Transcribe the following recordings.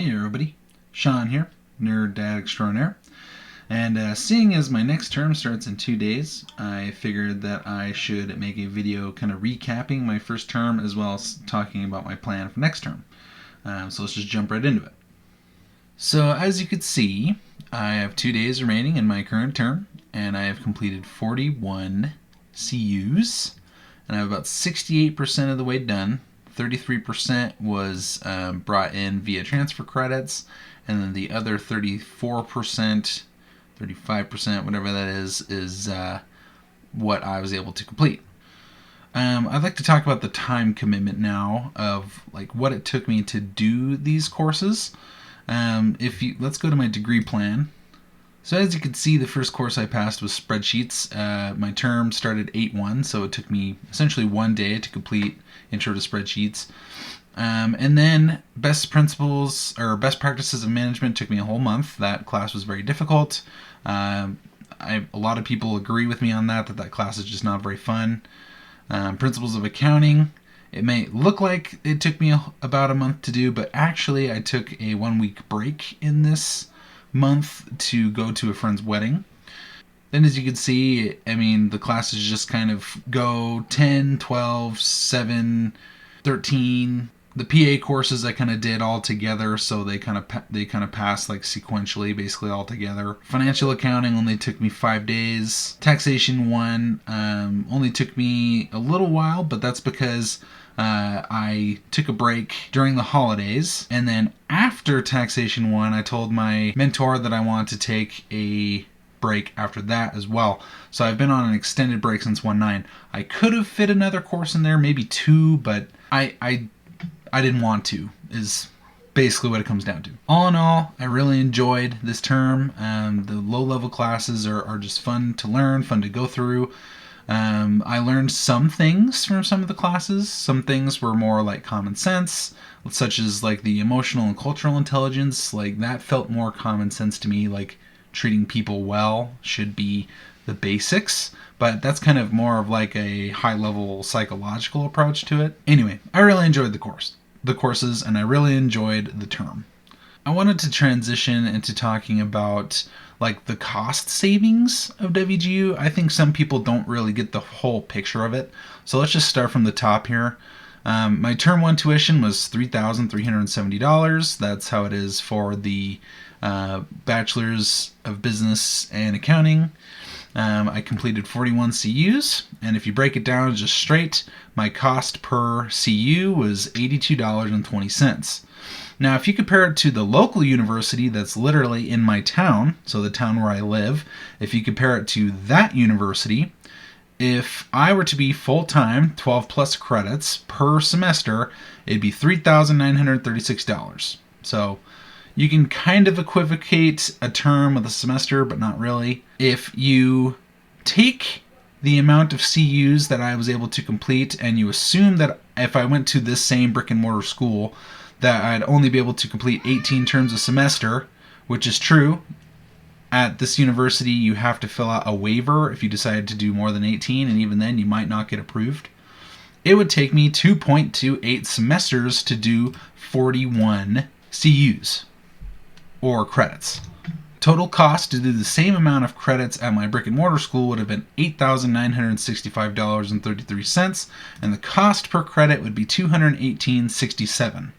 Hey everybody, Sean here, Nerd Dad Extraordinaire. And seeing as my next term starts in 2 days, I figured that I should make a video kind of recapping my first term as well as talking about my plan for next term. So let's just jump right into it. So as you can see, I have 2 days remaining in my current term, and I have completed 41 CUs, and I'm about 68% of the way done. 33% was brought in via transfer credits, and then the other 34%, 35%, whatever that is what I was able to complete. I'd like to talk about the time commitment now of like what it took me to do these courses. Let's go to my degree plan. So as you can see, the first course I passed was spreadsheets. My term started 8/1, so it took me essentially 1 day to complete Intro to Spreadsheets. And then Best Principles or Best Practices of Management took me a whole month. That class was very difficult. A lot of people agree with me on that class is just not very fun. Principles of Accounting. It may look like it took me about a month to do, but actually I took a 1-week break in this month to go to a friend's wedding. Then as you can see, the classes just kind of go 10, 12, 7, 13. The PA courses I kind of did all together, so they kind of pass like sequentially, basically all together. Financial accounting only took me 5 days. Taxation 1 only took me a little while, but that's because I took a break during the holidays, and then after Taxation 1, I told my mentor that I wanted to take a break after that as well. So I've been on an extended break since 1/9. I could have fit another course in there, maybe 2, but I didn't want to, is basically what it comes down to. All in all, I really enjoyed this term. The low-level classes are just fun to learn, fun to go through. I learned some things from some of the classes. Some things were more like common sense, such as like the emotional and cultural intelligence. Like that felt more common sense to me, like treating people well should be the basics, but that's kind of more of like a high-level psychological approach to it. Anyway, I really enjoyed the courses, and I really enjoyed the term. I wanted to transition into talking about like the cost savings of WGU. I think some people don't really get the whole picture of it. So let's just start from the top here. My term 1 tuition was $3,370. That's how it is for the Bachelor's of Business and Accounting. I completed 41 CUs, and if you break it down just straight, my cost per CU was $82.20. Now, if you compare it to the local university that's literally in my town, so the town where I live, if you compare it to that university, if I were to be full-time, 12 plus credits per semester, it'd be $3,936. So you can kind of equivocate a term with a semester, but not really. If you take the amount of CUs that I was able to complete, and you assume that if I went to this same brick and mortar school, that I'd only be able to complete 18 terms a semester, which is true. At this university, you have to fill out a waiver if you decide to do more than 18, and even then, you might not get approved. It would take me 2.28 semesters to do 41 CUs, or credits. Total cost to do the same amount of credits at my brick and mortar school would have been $8,965.33, and the cost per credit would be $218.67.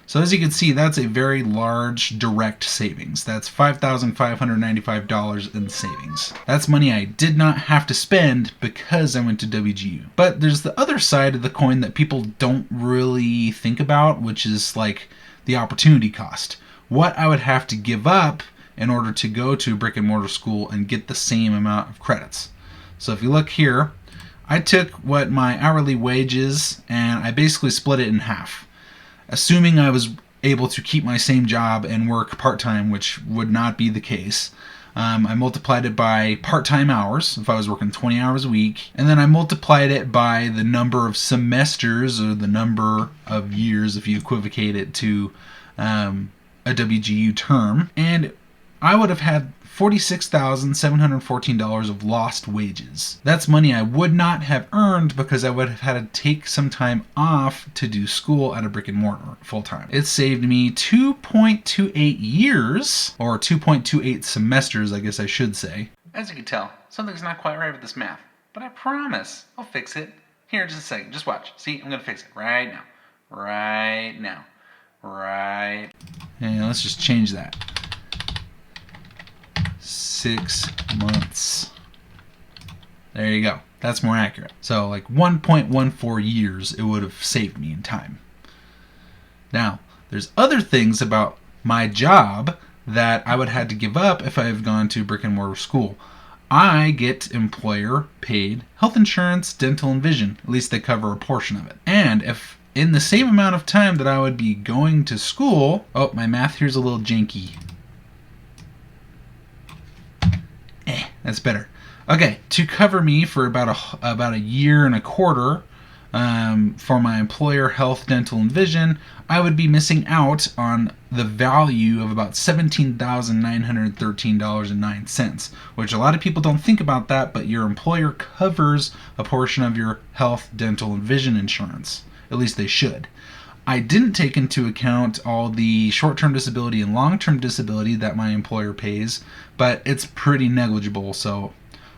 So as you can see, that's a very large direct savings. That's $5,595 in savings. That's money I did not have to spend because I went to WGU. But there's the other side of the coin that people don't really think about, which is like the opportunity cost. What I would have to give up in order to go to a brick and mortar school and get the same amount of credits. So if you look here, I took what my hourly wage is and I basically split it in half. Assuming I was able to keep my same job and work part-time, which would not be the case, I multiplied it by part-time hours, if I was working 20 hours a week, and then I multiplied it by the number of semesters, or the number of years if you equivocate it to a WGU term, and I would have had $46,714 of lost wages. That's money I would not have earned because I would have had to take some time off to do school at a brick and mortar full time. It saved me 2.28 years, or 2.28 semesters, I guess I should say. As you can tell, something's not quite right with this math, but I promise I'll fix it. Here, just a second, just watch. See, I'm gonna fix it right now. Right now. Right. And let's just change that. 6 months. There you go. That's more accurate. So like 1.14 years it would have saved me in time. Now, there's other things about my job that I would have had to give up if I had gone to brick and mortar school. I get employer paid health insurance, dental, and vision. At least they cover a portion of it. And if in the same amount of time that I would be going to school, oh, my math here's a little janky. That's better. Okay, to cover me for about a year and a quarter for my employer health, dental, and vision, I would be missing out on the value of about $17,913.09, which a lot of people don't think about that, but your employer covers a portion of your health, dental, and vision insurance. At least they should. I didn't take into account all the short-term disability and long-term disability that my employer pays, but it's pretty negligible, so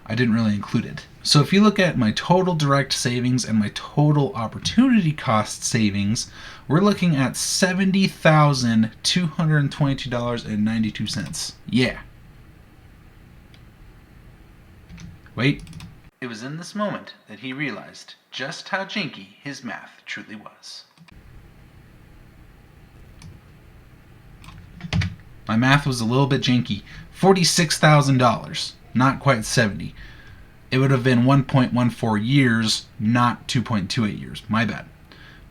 I didn't really include it. So if you look at my total direct savings and my total opportunity cost savings, we're looking at $70,222.92. Yeah. Wait. It was in this moment that he realized just how janky his math truly was. My math was a little bit janky. $46,000, not quite 70. It would have been 1.14 years, not 2.28 years. My bad.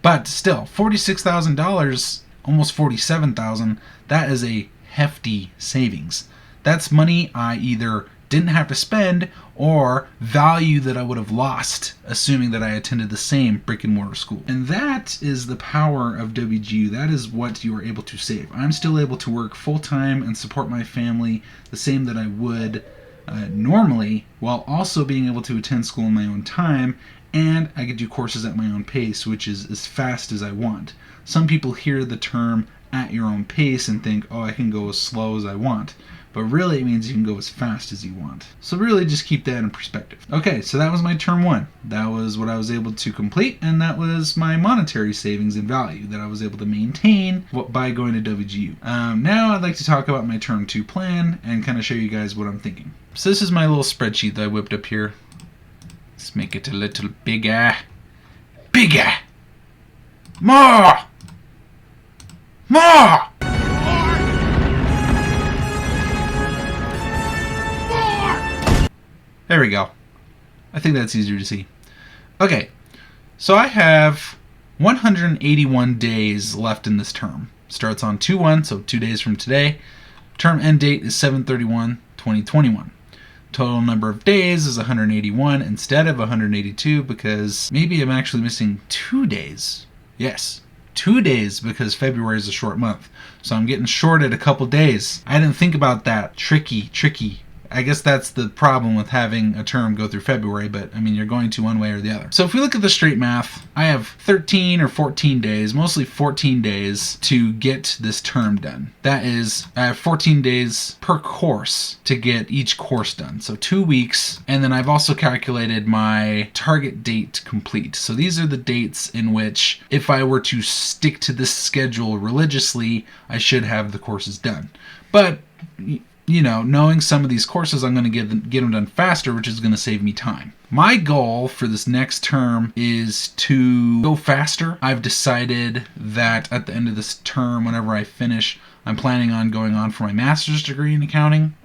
But still, $46,000, almost $47,000, that is a hefty savings. That's money I either didn't have to spend or value that I would have lost, assuming that I attended the same brick and mortar school. And that is the power of WGU. That is what you are able to save. I'm still able to work full time and support my family the same that I would normally, while also being able to attend school in my own time, and I could do courses at my own pace, which is as fast as I want. Some people hear the term at your own pace and think, oh, I can go as slow as I want. But really it means you can go as fast as you want. So really just keep that in perspective. Okay, so that was my term 1. That was what I was able to complete, and that was my monetary savings and value that I was able to maintain by going to WGU. Now I'd like to talk about my term 2 plan and kind of show you guys what I'm thinking. So this is my little spreadsheet that I whipped up here. Let's make it a little bigger. Bigger! More! More! There we go. I think that's easier to see. Okay, so I have 181 days left in this term. Starts on 2/1, so 2 days from today. Term end date is 7/31/2021. Total number of days is 181 instead of 182 because maybe I'm actually missing 2 days. Yes, 2 days because February is a short month. So I'm getting shorted a couple days. I didn't think about that. Tricky. I guess that's the problem with having a term go through February, but I mean, you're going to one way or the other. So if we look at the straight math, I have 13 or 14 days, mostly 14 days to get this term done. That is, I have 14 days per course to get each course done. So 2 weeks, and then I've also calculated my target date complete. So these are the dates in which, if I were to stick to this schedule religiously, I should have the courses done. But you know, knowing some of these courses, I'm going to get them done faster, which is going to save me time. My goal for this next term is to go faster. I've decided that at the end of this term, whenever I finish, I'm planning on going on for my master's degree in accounting.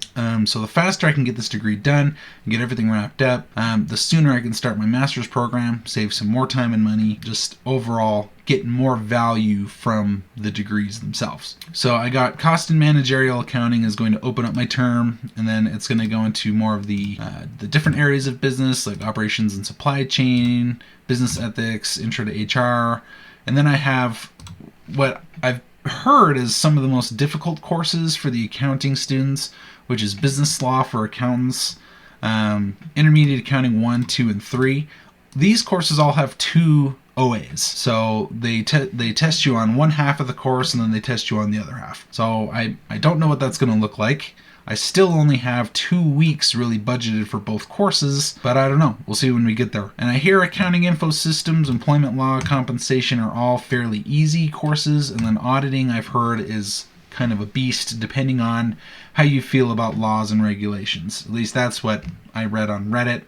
So the faster I can get this degree done and get everything wrapped up, the sooner I can start my master's program, save some more time and money, just overall get more value from the degrees themselves. So I got cost and managerial accounting is going to open up my term, and then it's going to go into more of the different areas of business like operations and supply chain, business ethics, intro to HR, and then I have what I've heard is some of the most difficult courses for the accounting students, which is business law for accountants, intermediate accounting 1, 2, and 3. These courses all have 2 OAs. So they test you on one half of the course and then they test you on the other half. So I don't know what that's going to look like. I still only have 2 weeks really budgeted for both courses, but I don't know. We'll see when we get there. And I hear accounting info systems, employment law, compensation are all fairly easy courses, and then auditing I've heard is kind of a beast depending on how you feel about laws and regulations. At least that's what I read on Reddit.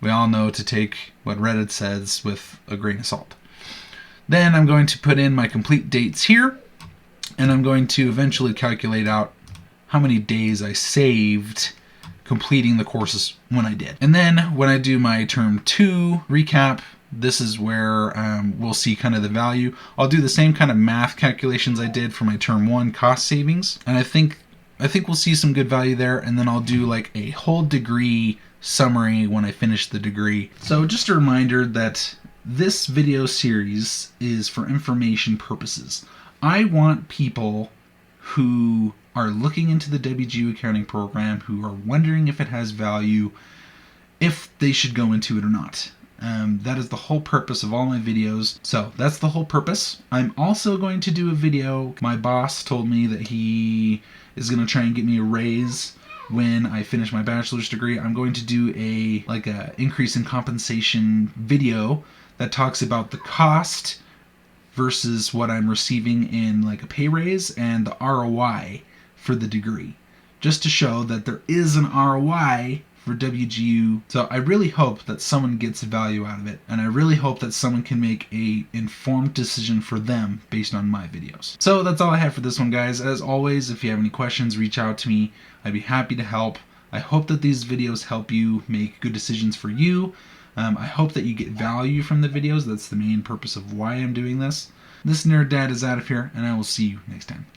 We all know to take what Reddit says with a grain of salt. Then I'm going to put in my complete dates here, and I'm going to eventually calculate out how many days I saved completing the courses when I did. And then when I do my term 2 recap, this is where we'll see kind of the value. I'll do the same kind of math calculations I did for my term 1 cost savings, and I think we'll see some good value there. And then I'll do like a whole degree summary when I finish the degree. So just a reminder that this video series is for information purposes. I want people who are looking into the WGU accounting program, who are wondering if it has value, if they should go into it or not. That is the whole purpose of all my videos. So that's the whole purpose. I'm also going to do a video. My boss told me that he is going to try and get me a raise when I finish my bachelor's degree. I'm going to do a increase in compensation video that talks about the cost versus what I'm receiving in like a pay raise and the ROI for the degree, just to show that there is an ROI for WGU. So I really hope that someone gets value out of it, and I really hope that someone can make a informed decision for them based on my videos. So that's all I have for this one, guys. As always, if you have any questions, reach out to me. I'd be happy to help. I hope that these videos help you make good decisions for you. I hope that you get value from the videos. That's the main purpose of why I'm doing this. This Nerd Dad is out of here, and I will see you next time.